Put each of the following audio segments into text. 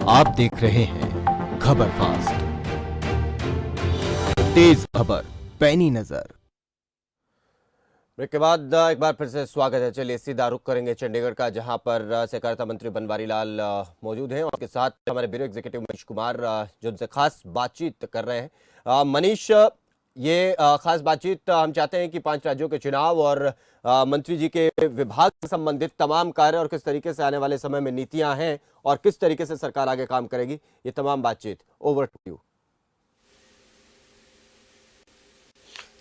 आप देख रहे हैं खबर फास्ट, तेज खबर, पैनी नजर। ब्रेक के बाद एक बार फिर से स्वागत है। चलिए सीधा रुख करेंगे चंडीगढ़ का, जहां पर सहकारिता मंत्री बनवारी लाल मौजूद हैं और उनके साथ हमारे ब्यूरो एग्जीक्यूटिव मनीष कुमार जो उनसे खास बातचीत कर रहे हैं। मनीष, ये खास बातचीत हम चाहते हैं कि 5 राज्यों के चुनाव और मंत्री जी के विभाग से संबंधित तमाम कार्य और किस तरीके से आने वाले समय में नीतियां हैं और किस तरीके से सरकार आगे काम करेगी, ये तमाम बातचीत। Over to you.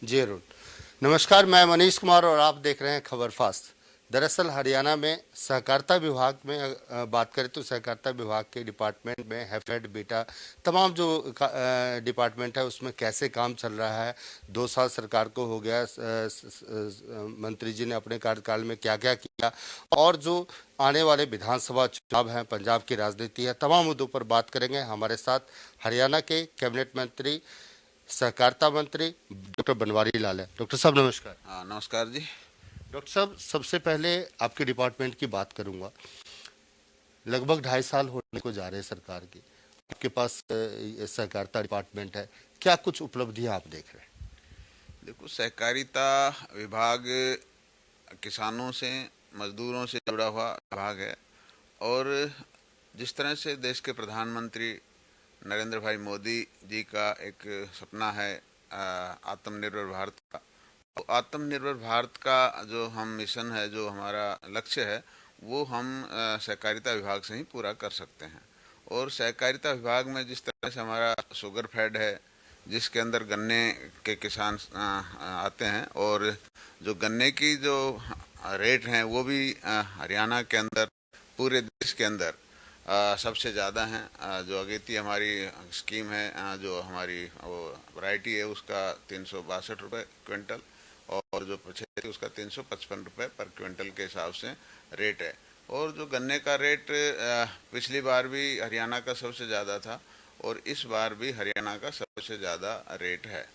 जी अरुण, नमस्कार। मैं मनीष कुमार और आप देख रहे हैं खबर फास्ट। दरअसल हरियाणा में सहकारिता विभाग में बात करें तो सहकारिता विभाग के डिपार्टमेंट में हैफेड बीटा तमाम जो डिपार्टमेंट है उसमें कैसे काम चल रहा है, 2 साल सरकार को हो गया, मंत्री जी ने अपने कार्यकाल में क्या क्या किया और जो आने वाले विधानसभा चुनाव हैं, पंजाब की राजनीति है, तमाम मुद्दों पर बात करेंगे। हमारे साथ हरियाणा के कैबिनेट मंत्री, सहकारिता मंत्री डॉक्टर बनवारी लाल है। डॉक्टर साहब नमस्कार। नमस्कार जी। डॉक्टर साहब, सबसे पहले आपके डिपार्टमेंट की बात करूंगा। लगभग 2.5 साल होने को जा रहे हैं सरकार की, आपके पास सहकारिता डिपार्टमेंट है, क्या कुछ उपलब्धियां आप देख रहे हैं? देखो, सहकारिता विभाग किसानों से, मजदूरों से जुड़ा हुआ विभाग है और जिस तरह से देश के प्रधानमंत्री नरेंद्र भाई मोदी जी का एक सपना है आत्मनिर्भर भारत का, तो आत्मनिर्भर भारत का जो हम मिशन है, जो हमारा लक्ष्य है, वो हम सहकारिता विभाग से ही पूरा कर सकते हैं। और सहकारिता विभाग में जिस तरह से हमारा शुगर फैड है, जिसके अंदर गन्ने के किसान आते हैं और जो गन्ने की जो रेट हैं वो भी हरियाणा के अंदर, पूरे देश के अंदर सबसे ज़्यादा हैं। जो अगेती हमारी स्कीम है, जो हमारी वो वैरायटी है, उसका 362 रुपये क्विंटल और जो पछेती उसका 355 रुपये पर क्विंटल के हिसाब से रेट है। और जो गन्ने का रेट पिछली बार भी हरियाणा का सबसे ज़्यादा था और इस बार भी हरियाणा का सबसे ज़्यादा रेट है।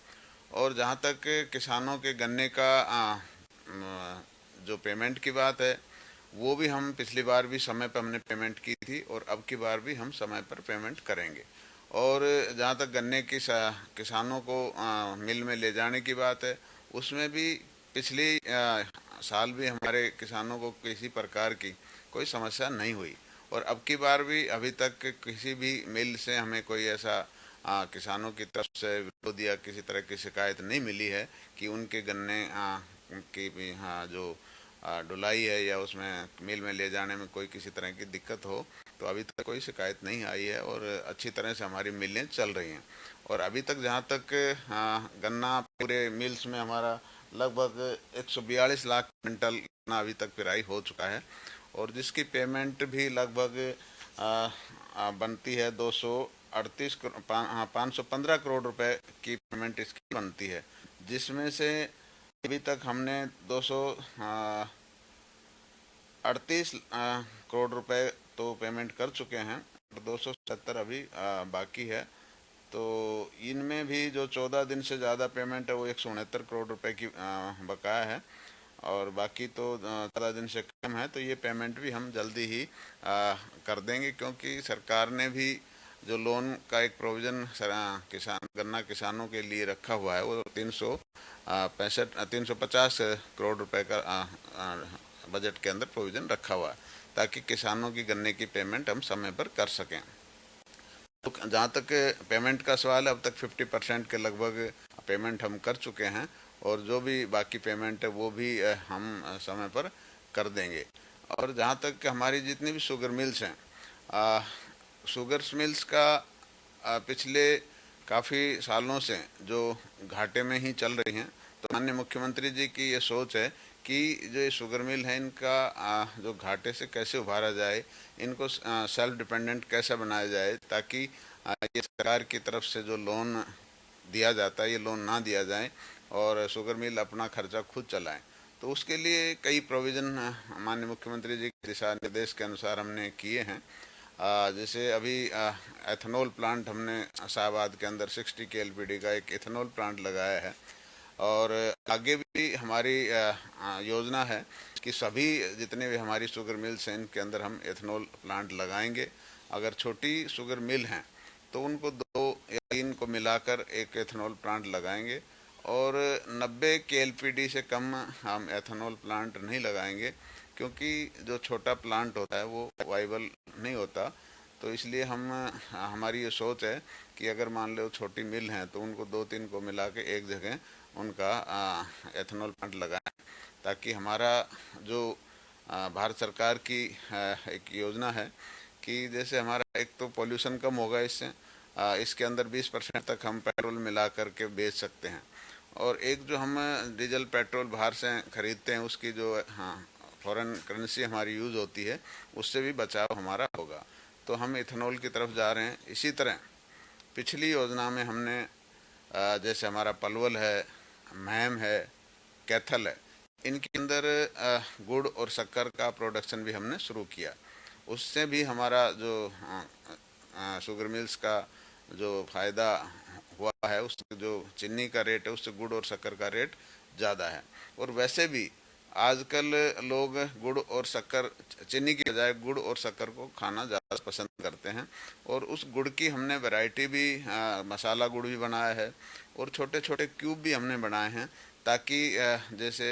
और जहाँ तक किसानों के गन्ने का जो पेमेंट की बात है, वो भी हम पिछली बार भी समय पर हमने पेमेंट की थी और अब की बार भी हम समय पर पेमेंट करेंगे। और जहाँ तक गन्ने की किसानों को मिल में ले जाने की बात है, उसमें भी पिछली साल भी हमारे किसानों को किसी प्रकार की कोई समस्या नहीं हुई और अब की बार भी अभी तक किसी भी मिल से हमें कोई ऐसा किसानों की तरफ से विरोध या किसी तरह की शिकायत नहीं मिली है कि उनके गन्ने की भी जो ढुलाई है या उसमें मिल में ले जाने में कोई किसी तरह की दिक्कत हो, तो अभी तक कोई शिकायत नहीं आई है और अच्छी तरह से हमारी मिलें चल रही हैं। और अभी तक जहाँ तक गन्ना पूरे मिल्स में हमारा लगभग 142 लाख क्विंटल गन्ना अभी तक पेराई हो चुका है और जिसकी पेमेंट भी लगभग बनती है 515 करोड़ रुपए की पेमेंट इसकी बनती है, जिसमें से अभी तक हमने 238 करोड़ रुपए तो पेमेंट कर चुके हैं और 277 अभी बाकी है। तो इनमें भी जो 14 दिन से ज़्यादा पेमेंट है वो 169 करोड़ रुपए की बकाया है और बाकी तो 14 दिन से कम है। तो ये पेमेंट भी हम जल्दी ही कर देंगे, क्योंकि सरकार ने भी जो लोन का एक प्रोविज़न गन्ना किसानों के लिए रखा हुआ है, वो 350 करोड़ रुपए का बजट के अंदर प्रोविज़न रखा हुआ है ताकि किसानों की गन्ने की पेमेंट हम समय पर कर सकें। तो जहाँ तक पेमेंट का सवाल है, अब तक 50% के लगभग पेमेंट हम कर चुके हैं और जो भी बाकी पेमेंट है वो भी हम समय पर कर देंगे। और जहाँ तक हमारी जितनी भी शुगर मिल्स हैं, शुगर मिल्स का पिछले काफ़ी सालों से जो घाटे में ही चल रही हैं, तो माननीय मुख्यमंत्री जी की ये सोच है कि जो ये शुगर मिल है इनका जो घाटे से कैसे उभारा जाए, इनको सेल्फ डिपेंडेंट कैसे बनाया जाए ताकि ये सरकार की तरफ से जो लोन दिया जाता है ये लोन ना दिया जाए और शुगर मिल अपना खर्चा खुद चलाएं। तो उसके लिए कई प्रोविज़न माननीय मुख्यमंत्री जी के दिशा निर्देश के अनुसार हमने किए हैं। जैसे अभी एथेनॉल प्लांट हमने शाहबाद के अंदर 60 KLPD का एक एथेनॉल प्लांट लगाया है और आगे भी हमारी योजना है कि सभी जितने भी हमारी शुगर मिल्स हैं इनके अंदर हम एथेनॉल प्लांट लगाएंगे अगर छोटी शुगर मिल हैं तो उनको 2 या 3 को मिलाकर एक एथेनॉल प्लांट लगाएंगे, और 90 KLPD से कम हम एथेनॉल प्लांट नहीं लगाएंगे, क्योंकि जो छोटा प्लांट होता है वो वाइबल नहीं होता। तो इसलिए हमारी ये सोच है कि अगर मान लो छोटी मिल हैं तो उनको 2-3 को मिला के एक जगह उनका एथेनॉल प्लांट लगाएं, ताकि हमारा जो भारत सरकार की एक योजना है कि जैसे हमारा एक तो पोल्यूशन कम होगा इससे, इसके अंदर 20% तक हम पेट्रोल मिला करके बेच सकते हैं, और एक जो हम डीजल पेट्रोल बाहर से खरीदते हैं उसकी जो फॉरेन करेंसी हमारी यूज़ होती है उससे भी बचाव हमारा होगा। तो हम इथेनॉल की तरफ जा रहे हैं। इसी तरह पिछली योजना में हमने जैसे हमारा पलवल है, महम है, कैथल है, इनके अंदर गुड़ और शक्कर का प्रोडक्शन भी हमने शुरू किया। उससे भी हमारा जो शुगर मिल्स का जो फ़ायदा हुआ है, उससे जो चीनी का रेट है उससे गुड़ और शक्कर का रेट ज़्यादा है। और वैसे भी आजकल लोग गुड़ और शक्कर, चीनी की बजाय गुड़ और शक्कर को खाना ज़्यादा पसंद करते हैं, और उस गुड़ की हमने वैरायटी भी मसाला गुड़ भी बनाया है, और छोटे छोटे क्यूब भी हमने बनाए हैं, ताकि जैसे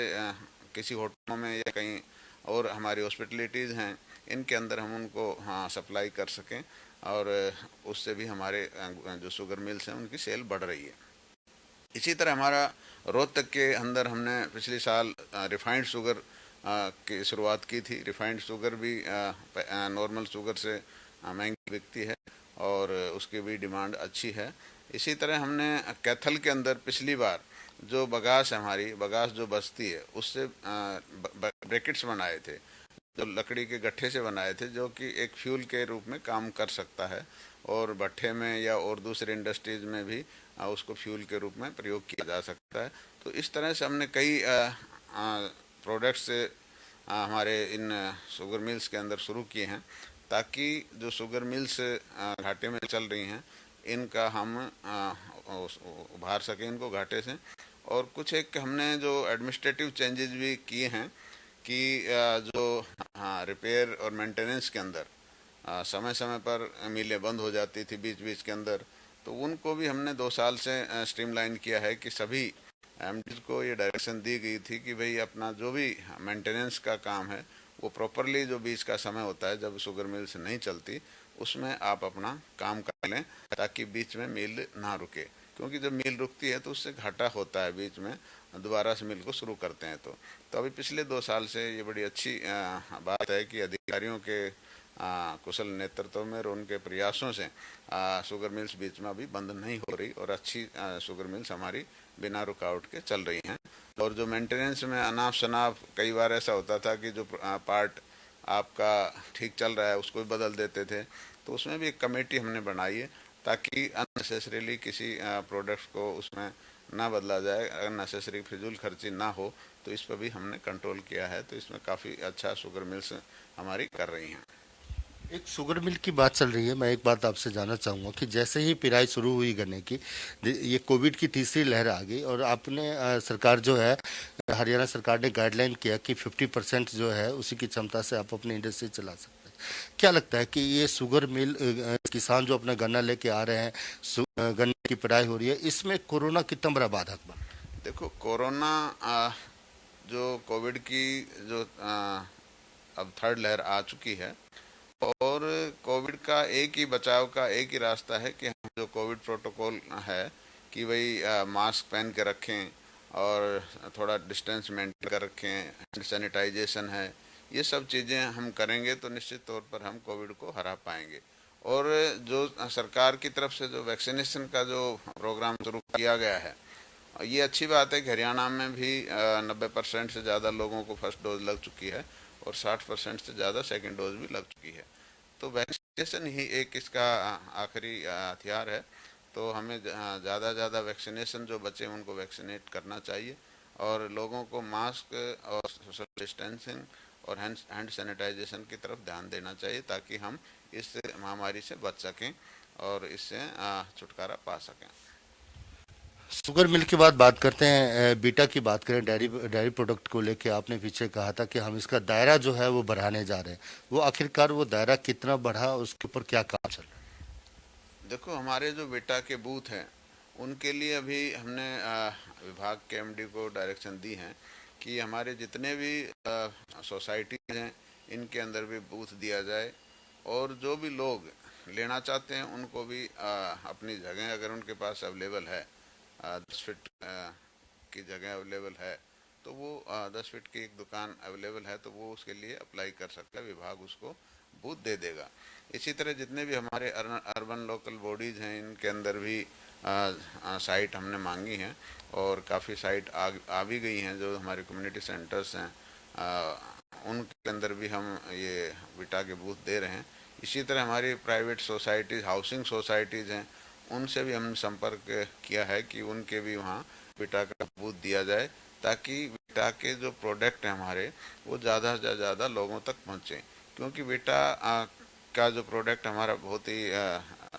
किसी होटलों में या कहीं और हमारी हॉस्पिटलिटीज़ हैं इनके अंदर हम उनको सप्लाई कर सकें, और उससे भी हमारे जो शुगर मिल्स हैं उनकी सेल बढ़ रही है। इसी तरह हमारा रोहतक के अंदर हमने पिछले साल रिफाइंड शुगर की शुरुआत की थी। रिफाइंड शुगर भी नॉर्मल शुगर से महंगी बिकती है और उसकी भी डिमांड अच्छी है। इसी तरह हमने कैथल के अंदर पिछली बार जो बगास है, हमारी बगास जो बचती है, उससे ब्रैकेट्स बनाए थे, जो लकड़ी के गट्ठे से बनाए थे, जो कि एक फ्यूल के रूप में काम कर सकता है, और भट्ठे में या और दूसरे इंडस्ट्रीज में भी उसको फ्यूल के रूप में प्रयोग किया जा सकता है। तो इस तरह से हमने कई प्रोडक्ट्स हमारे इन शुगर मिल्स के अंदर शुरू किए हैं, ताकि जो शुगर मिल्स घाटे में चल रही हैं इनका हम उभार सकें इनको घाटे से। और कुछ एक हमने जो एडमिनिस्ट्रेटिव चेंजेस भी किए हैं कि जो रिपेयर और मेंटेनेंस के अंदर समय समय पर मिलें बंद हो जाती थी बीच बीच के अंदर, तो उनको भी हमने 2 साल से स्ट्रीमलाइन किया है कि सभी एमडीज को ये डायरेक्शन दी गई थी कि भाई अपना जो भी मेंटेनेंस का काम है वो प्रॉपरली, जो बीच का समय होता है जब शुगर मिल से नहीं चलती उसमें आप अपना काम कर लें, ताकि बीच में मिल ना रुके, क्योंकि जब मिल रुकती है तो उससे घाटा होता है बीच में, दोबारा से मिल को शुरू करते हैं। तो अभी पिछले 2 साल से ये बड़ी अच्छी बात है कि अधिकारियों के कुशल नेतृत्व में और उनके प्रयासों से शुगर मिल्स बीच में अभी बंद नहीं हो रही, और अच्छी शुगर मिल्स हमारी बिना रुकावट के चल रही हैं। और जो मेंटेनेंस में अनाप शनाप कई बार ऐसा होता था कि जो पार्ट आपका ठीक चल रहा है उसको भी बदल देते थे, तो उसमें भी एक कमेटी हमने बनाई है, ताकि अननेसेसरीली किसी प्रोडक्ट को उसमें ना बदला जाए, अननेसेसरी फिजूल खर्ची ना हो, तो इस पर भी हमने कंट्रोल किया है। तो इसमें काफ़ी अच्छा शुगर मिल्स हमारी कर रही हैं। एक शुगर मिल की बात चल रही है, मैं एक बात आपसे जानना चाहूँगा कि जैसे ही पिराई शुरू हुई गन्ने की, ये कोविड की तीसरी लहर आ गई और आपने सरकार जो है, हरियाणा सरकार ने गाइडलाइन किया कि 50% जो है उसी की क्षमता से आप अपनी इंडस्ट्री चला सकते हैं। क्या लगता है कि ये शुगर मिल किसान जो अपना गन्ना लेके आ रहे हैं, गन्ने की पिराई हो रही है, इसमें कोरोना कितना बड़ा बाधक बना? देखो, कोरोना जो कोविड की जो अब 3rd लहर आ चुकी है, और कोविड का एक ही बचाव का एक ही रास्ता है कि हम जो कोविड प्रोटोकॉल है कि भाई मास्क पहन के रखें और थोड़ा डिस्टेंस मेंटेन कर रखें, हैंड सैनिटाइजेशन है, ये सब चीज़ें हम करेंगे तो निश्चित तौर पर हम कोविड को हरा पाएंगे। और जो सरकार की तरफ से जो वैक्सीनेशन का जो प्रोग्राम शुरू किया गया है, ये अच्छी बात है कि हरियाणा में भी 90% से ज़्यादा लोगों को फर्स्ट डोज लग चुकी है और 60% से ज़्यादा सेकंड डोज भी लग चुकी है। तो वैक्सीनेशन ही एक इसका आखिरी हथियार है। तो हमें ज़्यादा ज़्यादा वैक्सीनेशन जो बच्चे उनको वैक्सीनेट करना चाहिए, और लोगों को मास्क और सोशल डिस्टेंसिंग और हैंड सैनिटाइजेशन की तरफ ध्यान देना चाहिए, ताकि हम इस महामारी से बच सकें और इससे छुटकारा पा सकें। शुगर मिल की बात करते हैं। बीटा की बात करें, डेयरी प्रोडक्ट को लेके आपने पीछे कहा था कि हम इसका दायरा जो है वो बढ़ाने जा रहे हैं। वो आखिरकार वो दायरा कितना बढ़ा, उसके ऊपर क्या काम चल रहा देखो, हमारे जो बेटा के बूथ हैं उनके लिए अभी हमने विभाग के एमडी को डायरेक्शन दी है कि हमारे जितने भी सोसाइटीज हैं इनके अंदर भी बूथ दिया जाए, और जो भी लोग लेना चाहते हैं उनको भी अपनी जगह अगर उनके पास अवेलेबल है, 10 फीट की जगह अवेलेबल है, तो वो 10 फीट की एक दुकान अवेलेबल है तो वो उसके लिए अप्लाई कर सकता है, विभाग उसको बूथ दे देगा। इसी तरह जितने भी हमारे अर्बन लोकल बॉडीज़ हैं इनके अंदर भी साइट हमने मांगी हैं, और काफ़ी साइट आ भी गई हैं। जो हमारे कम्युनिटी सेंटर्स हैं उनके अंदर भी हम ये विटा के बूथ दे रहे हैं। इसी तरह हमारी प्राइवेट सोसाइटीज़, हाउसिंग सोसाइटीज़ हैं, उनसे भी हमने संपर्क किया है कि उनके भी वहाँ विटा का बूथ दिया जाए, ताकि विटा के जो प्रोडक्ट हैं हमारे वो ज़्यादा से ज़्यादा लोगों तक पहुँचें। क्योंकि विटा का जो प्रोडक्ट हमारा बहुत ही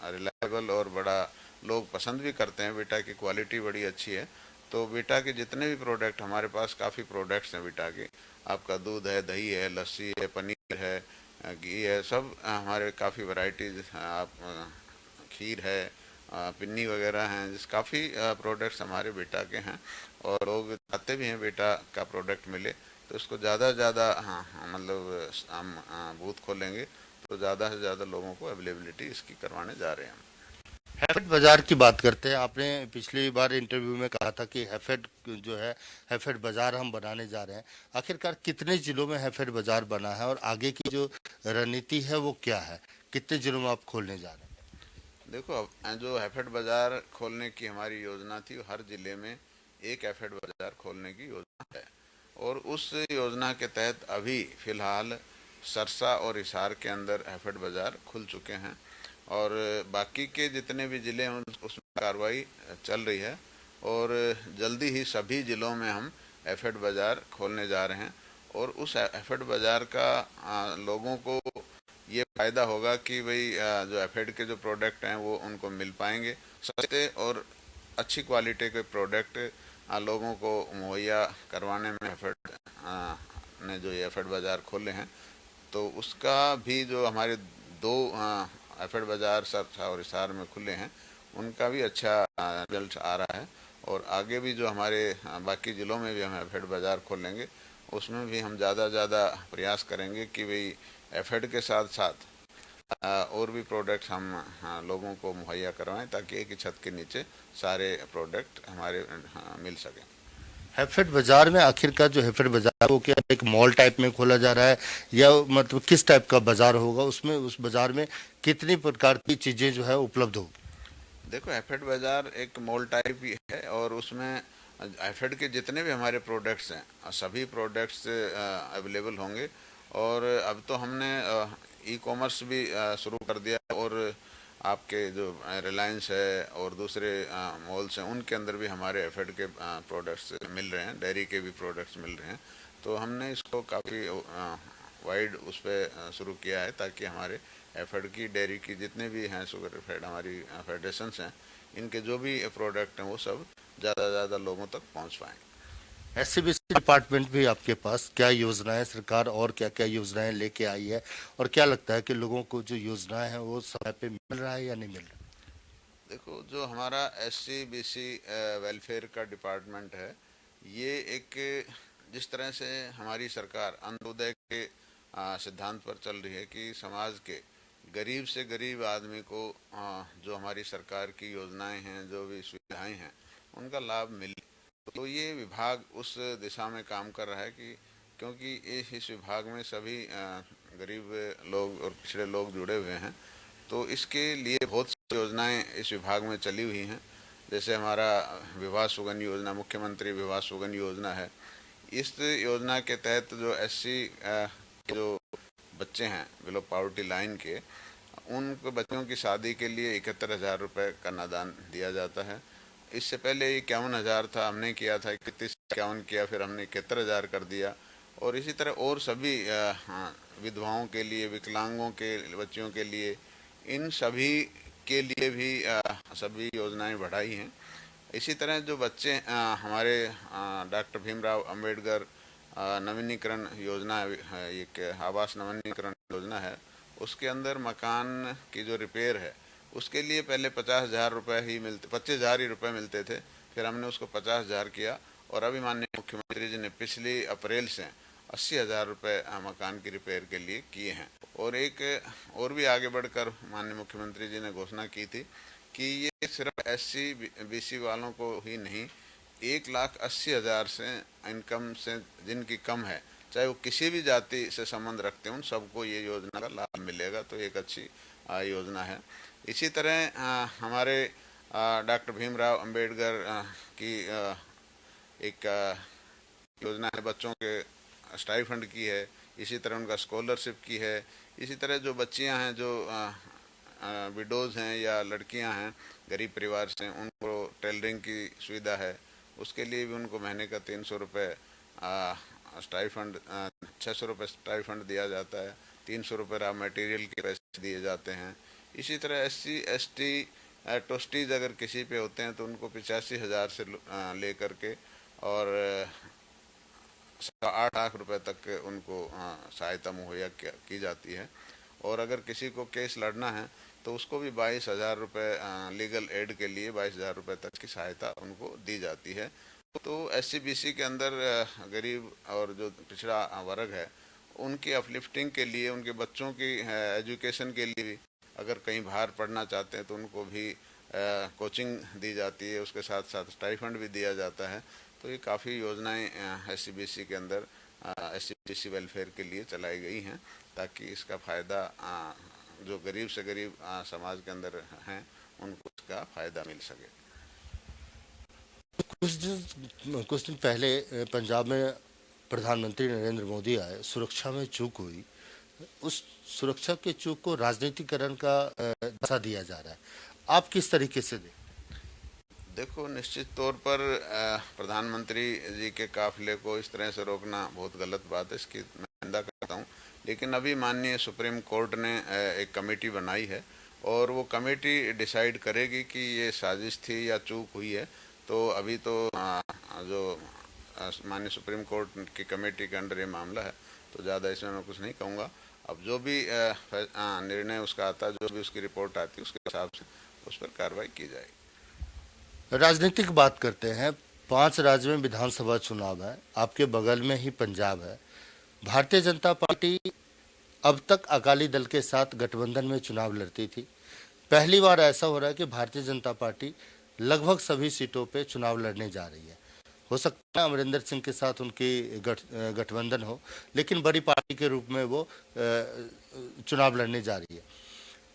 रिलायबल और बड़ा लोग पसंद भी करते हैं, विटा की क्वालिटी बड़ी अच्छी है। तो विटा के जितने भी प्रोडक्ट, हमारे पास काफ़ी प्रोडक्ट्स हैं विटा के, आपका दूध है, दही है, लस्सी है, पनीर है, घी है, सब हमारे काफ़ी वैरायटीज, आप खीर है, पिन्नी वगैरह हैं, जिस काफ़ी प्रोडक्ट्स हमारे बेटा के हैं, और लोग चाहते भी हैं बेटा का प्रोडक्ट मिले। तो इसको ज़्यादा से ज़्यादा, हाँ, मतलब हम बूथ खोलेंगे तो ज़्यादा से ज़्यादा लोगों को अवेलेबिलिटी इसकी करवाने जा रहे हैं हम। है? हैफेड बाजार की बात करते हैं। आपने पिछली बार इंटरव्यू में कहा था कि हैफेड जो है, हैफेड बाजार हम बनाने जा रहे हैं। आखिरकार कितने जिलों में हैफेड बाजार बना है और आगे की जो रणनीति है वो क्या है? कितने जिलों में आप खोलने जा रहे हैं? देखो, अब जो हैफेड बाज़ार खोलने की हमारी योजना थी, हर ज़िले में एक हैफेड बाज़ार खोलने की योजना है, और उस योजना के तहत अभी फ़िलहाल सरसा और हिसार के अंदर हैफेड बाज़ार खुल चुके हैं, और बाकी के जितने भी ज़िले हैं उसमें कार्रवाई चल रही है, और जल्दी ही सभी ज़िलों में हम हैफेड बाज़ार खोलने जा रहे हैं। और उस हैफेड बाज़ार का लोगों को ये फ़ायदा होगा कि भाई जो एफेड के जो प्रोडक्ट हैं वो उनको मिल पाएंगे, सस्ते और अच्छी क्वालिटी के प्रोडक्ट लोगों को मुहैया करवाने में एफेड ने जो ये एफेड बाज़ार खोले हैं, तो उसका भी जो हमारे दो एफेड बाज़ार सरसा और हिसार में खुले हैं उनका भी अच्छा रिजल्ट आ रहा है। और आगे भी जो हमारे बाकी ज़िलों में भी हम एफेड बाज़ार खोलेंगे, उसमें भी हम ज़्यादा ज़्यादा प्रयास करेंगे कि भाई एफेड के साथ साथ और भी प्रोडक्ट्स हम लोगों को मुहैया करवाएं, ताकि एक ही छत के नीचे सारे प्रोडक्ट हमारे मिल सकें। हैफेड बाजार में आखिरकार जो हैफेड बाजार वो क्या एक मॉल टाइप में खोला जा रहा है, या मतलब किस टाइप का बाजार होगा? उसमें उस बाजार में कितनी प्रकार की चीजें जो है उपलब्ध होगी? देखो, एफेड बाज़ार एक मॉल टाइप ही है, और उसमें एफेड के जितने भी हमारे प्रोडक्ट्स हैं सभी प्रोडक्ट्स अवेलेबल होंगे। और अब तो हमने ई कॉमर्स भी शुरू कर दिया, और आपके जो रिलायंस है और दूसरे मॉल्स हैं उनके अंदर भी हमारे एफेड के प्रोडक्ट्स मिल रहे हैं, डेयरी के भी प्रोडक्ट्स मिल रहे हैं। तो हमने इसको काफ़ी वाइड उस पर शुरू किया है, ताकि हमारे एफेड की, डेयरी की जितने भी हैं शुगर फेड हमारी फेडरेशंस हैं, इनके जो भी प्रोडक्ट हैं वो सब ज़्यादा से ज़्यादा लोगों तक पहुंच पाएँ। एससीबीसी डिपार्टमेंट भी आपके पास क्या योजनाएं, सरकार और क्या क्या योजनाएं लेके आई है, और क्या लगता है कि लोगों को जो योजनाएं हैं वो समय पे मिल रहा है या नहीं मिल रहा? देखो, जो हमारा एससीबीसी वेलफेयर का डिपार्टमेंट है, ये एक, जिस तरह से हमारी सरकार अंत्योदय के सिद्धांत पर चल रही है कि समाज के गरीब से गरीब आदमी को जो हमारी सरकार की योजनाएं हैं, जो भी सुविधाएं हैं, उनका लाभ मिले, तो ये विभाग उस दिशा में काम कर रहा है कि, क्योंकि इस विभाग में सभी गरीब लोग और पिछड़े लोग जुड़े हुए हैं, तो इसके लिए बहुत सी योजनाएं इस विभाग में चली हुई हैं। जैसे हमारा विवाह सुगन योजना, मुख्यमंत्री विवाह सुगन योजना है। इस योजना के तहत जो एससी जो बच्चे हैं बिलो पॉवर्टी लाइन के, उन बच्चों की शादी के लिए 71,000 रुपये का अनुदान दिया जाता है। इससे पहले 51,000 था, हमने किया था 31-51 किया, फिर हमने 71,000 कर दिया। और इसी तरह और सभी विधवाओं के लिए, विकलांगों के बच्चों के लिए, इन सभी के लिए भी सभी योजनाएं बढ़ाई हैं। इसी तरह जो बच्चे हमारे डॉक्टर भीमराव अंबेडकर नवीनीकरण योजना है, एक आवास नवीनीकरण योजना है, उसके अंदर मकान की जो रिपेयर है उसके लिए पहले 50,000 रुपये ही मिलते, 25,000 ही रुपये मिलते थे। फिर हमने उसको 50,000 किया और अभी माननीय मुख्यमंत्री जी ने पिछली अप्रैल से 80,000 रुपये मकान की रिपेयर के लिए किए हैं। और एक और भी आगे बढ़कर माननीय मुख्यमंत्री जी ने घोषणा की थी कि ये सिर्फ SC BC वालों को ही नहीं, 1,80,000 से इनकम से जिनकी कम है, चाहे वो किसी भी जाति से संबंध रखते हैं, उन सबको ये योजना का लाभ मिलेगा। तो एक अच्छी योजना है। इसी तरह हमारे डॉक्टर भीमराव अंबेडकर की एक योजना है, बच्चों के स्टाइफंड की है, इसी तरह उनका स्कॉलरशिप की है। इसी तरह जो बच्चियां हैं जो विडोज़ हैं या लड़कियां हैं गरीब परिवार से, उनको टेलरिंग की सुविधा है, उसके लिए भी उनको महीने का 300 रुपये स्टाइफंड, 600 रुपये स्टाइफंड दिया जाता है, 300 रुपये रॉ मटेरियल के पैसे दिए जाते हैं। इसी तरह SC ST ट्रस्टीज अगर किसी पे होते हैं तो उनको 85,000 से लेकर के और 8 लाख रुपए तक उनको सहायता मुहैया की जाती है। और अगर किसी को केस लड़ना है तो उसको भी 22,000 रुपये लीगल एड के लिए 22,000 रुपये तक की सहायता उनको दी जाती है। तो SC BC के अंदर गरीब और जो पिछड़ा वर्ग है उनकी अपलिफ्टिंग के लिए, उनके बच्चों की एजुकेशन के लिए भी अगर कहीं बाहर पढ़ना चाहते हैं तो उनको भी कोचिंग दी जाती है, उसके साथ साथ स्टाइफंड भी दिया जाता है। तो ये काफ़ी योजनाएं SC BC के अंदर SC BC वेलफेयर के लिए चलाई गई हैं ताकि इसका फ़ायदा जो गरीब से गरीब समाज के अंदर हैं उनको इसका फ़ायदा मिल सके। कुछ दिन पहले पंजाब में प्रधानमंत्री नरेंद्र मोदी आए, सुरक्षा में चूक हुई, उस सुरक्षा के चूक को राजनीतिकरण का दशा दिया जा रहा है, आप किस तरीके से देखें? देखो, निश्चित तौर पर प्रधानमंत्री जी के काफिले को इस तरह से रोकना बहुत गलत बात है, इसकी मैं निंदा करता हूँ। लेकिन अभी माननीय सुप्रीम कोर्ट ने एक कमेटी बनाई है और वो कमेटी डिसाइड करेगी कि ये साजिश थी या चूक हुई है। तो अभी तो जो माननीय सुप्रीम कोर्ट की कमेटी के अंडर ये मामला है, तो ज़्यादा इसमें मैं कुछ नहीं कहूँगा। अब जो भी निर्णय उसका आता है, जो भी उसकी रिपोर्ट आती है, उसके हिसाब से उस पर कार्रवाई की जाएगी। राजनीतिक बात करते हैं। 5 राज्य में विधानसभा चुनाव है, आपके बगल में ही पंजाब है। भारतीय जनता पार्टी अब तक अकाली दल के साथ गठबंधन में चुनाव लड़ती थी। पहली बार ऐसा हो रहा है कि भारतीय जनता पार्टी लगभग सभी सीटों पे चुनाव लड़ने जा रही है। हो सकता है अमरिंदर सिंह के साथ उनकी गठबंधन हो, लेकिन बड़ी पार्टी के रूप में वो चुनाव लड़ने जा रही है।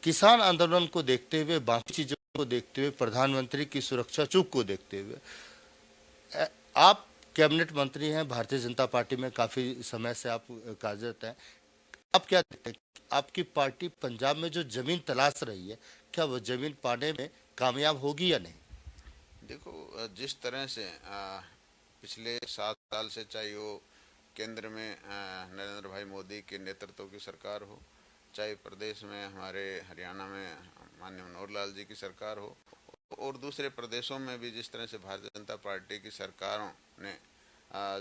किसान आंदोलन को देखते हुए, बाकी चीजों को देखते हुए, प्रधानमंत्री की सुरक्षा चूक को देखते हुए, आप कैबिनेट मंत्री हैं, भारतीय जनता पार्टी में काफी समय से आप कार्यरत हैं, आप क्या देखते हैं? आपकी पार्टी पंजाब में जो जमीन तलाश रही है, क्या वो जमीन पाने में कामयाब होगी या नहीं? देखो, जिस तरह से पिछले 7 साल से, चाहे वो केंद्र में नरेंद्र भाई मोदी के नेतृत्व की सरकार हो, चाहे प्रदेश में हमारे हरियाणा में माननीय मनोहर लाल जी की सरकार हो, और दूसरे प्रदेशों में भी जिस तरह से भारतीय जनता पार्टी की सरकारों ने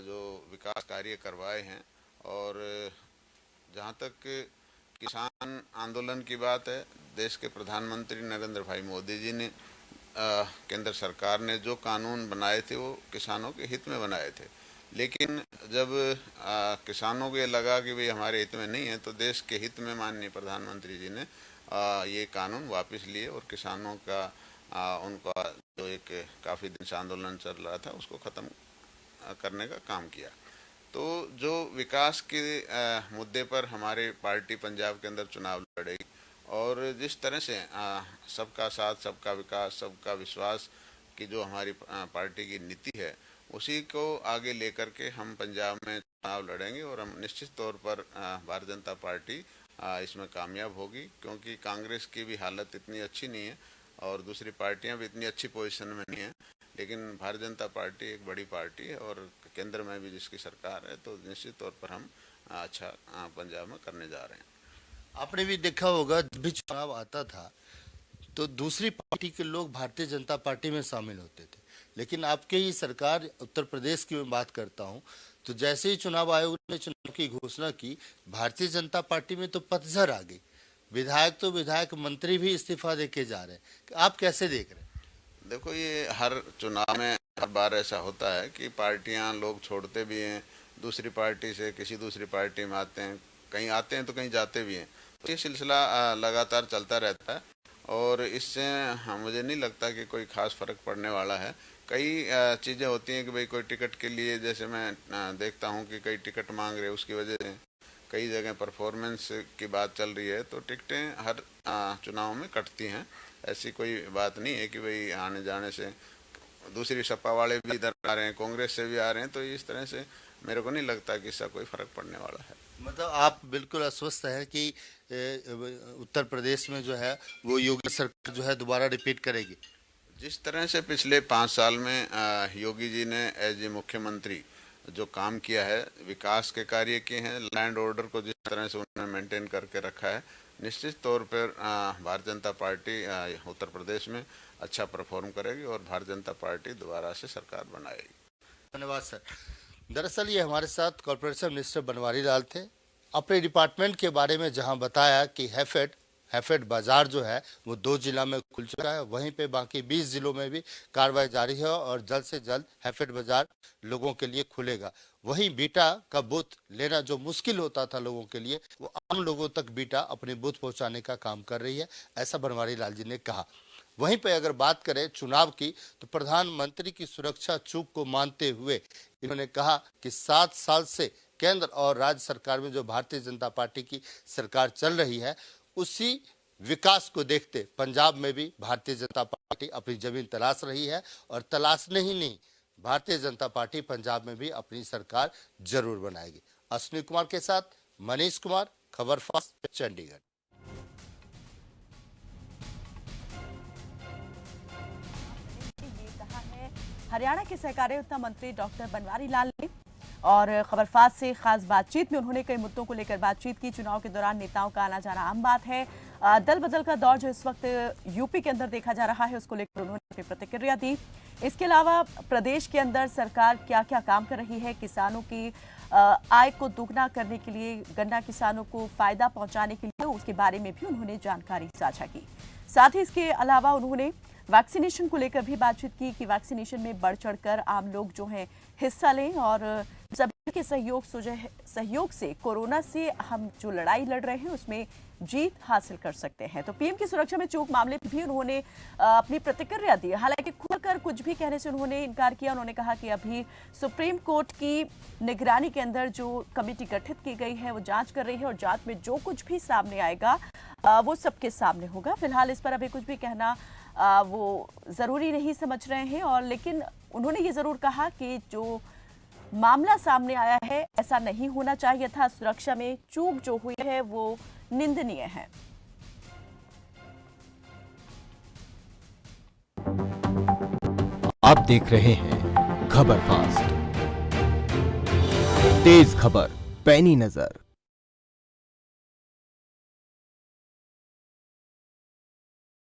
जो विकास कार्य करवाए हैं, और जहाँ तक किसान आंदोलन की बात है, देश के प्रधानमंत्री नरेंद्र भाई मोदी जी ने केंद्र सरकार ने जो कानून बनाए थे वो किसानों के हित में बनाए थे। लेकिन जब किसानों को ये लगा कि भाई हमारे हित में नहीं है, तो देश के हित में माननीय प्रधानमंत्री जी ने ये कानून वापस लिए और किसानों का उनका जो एक काफ़ी दिन से आंदोलन चल रहा था उसको ख़त्म करने का काम किया। तो जो विकास के मुद्दे पर हमारे पार्टी पंजाब के अंदर चुनाव लड़ेगी, और जिस तरह से सबका साथ, सबका विकास, सबका विश्वास की जो हमारी पार्टी की नीति है, उसी को आगे लेकर के हम पंजाब में चुनाव लड़ेंगे। और हम निश्चित तौर पर भारतीय जनता पार्टी इसमें कामयाब होगी, क्योंकि कांग्रेस की भी हालत इतनी अच्छी नहीं है और दूसरी पार्टियां भी इतनी अच्छी पोजीशन में नहीं है। लेकिन भारतीय जनता पार्टी एक बड़ी पार्टी है और केंद्र में भी जिसकी सरकार है, तो निश्चित तौर पर हम अच्छा पंजाब में करने जा रहे हैं। आपने भी देखा होगा, जब भी चुनाव आता था तो दूसरी पार्टी के लोग भारतीय जनता पार्टी में शामिल होते थे, लेकिन आपके ही सरकार उत्तर प्रदेश की मैं बात करता हूं, तो जैसे ही चुनाव आयोग ने चुनाव की घोषणा की, भारतीय जनता पार्टी में तो पतझड़ आ गई। विधायक तो विधायक, मंत्री भी इस्तीफा देके जा रहे हैं। आप कैसे देख रहे हैं? देखो, ये हर चुनाव में हर बार ऐसा होता है कि पार्टियां लोग छोड़ते भी हैं, दूसरी पार्टी से किसी दूसरी पार्टी में आते हैं, कहीं आते हैं तो कहीं जाते भी हैं। तो ये सिलसिला लगातार चलता रहता है और इससे मुझे नहीं लगता कि कोई खास फर्क पड़ने वाला है। कई चीज़ें होती हैं कि भाई कोई टिकट के लिए, जैसे मैं देखता हूं कि कई टिकट मांग रहे हैं, उसकी वजह से कई जगह परफॉर्मेंस की बात चल रही है, तो टिकटें हर चुनाव में कटती हैं। ऐसी कोई बात नहीं है कि भाई आने जाने से दूसरी सपा वाले भी इधर आ रहे हैं, कांग्रेस से भी आ रहे हैं, तो इस तरह से मेरे को नहीं लगता कि इसका कोई फर्क पड़ने वाला है। मतलब आप बिल्कुल आश्वस्त हैं कि उत्तर प्रदेश में जो है वो योगी सरकार जो है दोबारा रिपीट करेगी? जिस तरह से पिछले 5 साल में योगी जी ने एज ए मुख्यमंत्री जो काम किया है, विकास के कार्य किए हैं, लैंड ऑर्डर को जिस तरह से उन्होंने मेंटेन करके रखा है, निश्चित तौर पर भारतीय जनता पार्टी उत्तर प्रदेश में अच्छा परफॉर्म करेगी और भारतीय जनता पार्टी दोबारा से सरकार बनाएगी। धन्यवाद सर। दरअसल ये हमारे साथ कॉर्पोरेशन मिनिस्टर बनवारी लाल थे। अपने डिपार्टमेंट के बारे में जहां बताया कि हैफेड बाजार जो है वो 2 जिला में खुल चुका है, वहीं पे बाकी 20 जिलों में भी कार्रवाई जारी है और जल्द से जल्द हैफेड बाजार लोगों के लिए खुलेगा। वहीं बीटा का बूथ लेना जो मुश्किल होता था लोगों के लिए, वो आम लोगों तक बीटा अपने बूथ पहुंचाने का काम कर रही है, ऐसा बनवारी लाल जी ने कहा। वहीं पे अगर बात करें चुनाव की, तो प्रधानमंत्री की सुरक्षा चूक को मानते हुए इन्होंने कहा कि 7 साल से केंद्र और राज्य सरकार में जो भारतीय जनता पार्टी की सरकार चल रही है, उसी विकास को देखते पंजाब में भी भारतीय जनता पार्टी अपनी जमीन तलाश रही है और तलाशने ही नहीं, भारतीय जनता पार्टी पंजाब में भी अपनी सरकार जरूर बनाएगी। अश्विनी कुमार के साथ मनीष कुमार, खबर फास्ट, चंडीगढ़। हरियाणा के सहकारिता मंत्री डॉक्टर बनवारी लाल ने और खबरफाज से खास बातचीत में उन्होंने कई मुद्दों को लेकर बातचीत की। चुनाव के दौरान नेताओं का आना जाना आम बात है। दल बदल का दौर जो इस वक्त यूपी के अंदर देखा जा रहा है, उसको लेकर उन्होंने अपनी प्रतिक्रिया दी। इसके अलावा प्रदेश के अंदर सरकार क्या क्या काम कर रही है, किसानों की आय को दोगुना करने के लिए, गन्ना किसानों को फायदा पहुंचाने के लिए, उसके बारे में भी उन्होंने जानकारी साझा की। साथ ही इसके अलावा उन्होंने वैक्सीनेशन को लेकर भी बातचीत की कि वैक्सीनेशन में बढ़ चढ़कर आम लोग जो हैं हिस्सा लें और सभी के सहयोग से कोरोना से हम जो लड़ाई लड़ रहे हैं उसमें जीत हासिल कर सकते हैं। तो पीएम की सुरक्षा में चूक मामले पर भी उन्होंने अपनी प्रतिक्रिया दी। हालांकि खुलकर कुछ भी कहने से उन्होंने इनकार किया। उन्होंने कहा कि अभी सुप्रीम कोर्ट की निगरानी के अंदर जो कमेटी गठित की गई है वो जांच कर रही है और जांच में जो कुछ भी सामने आएगा वो सबके सामने होगा। फिलहाल इस पर अभी कुछ भी कहना वो जरूरी नहीं समझ रहे हैं। और लेकिन उन्होंने ये जरूर कहा कि जो मामला सामने आया है ऐसा नहीं होना चाहिए था, सुरक्षा में चूक जो हुई है वो निंदनीय है। आप देख रहे हैं खबर फास्ट, तेज खबर, पैनी नजर।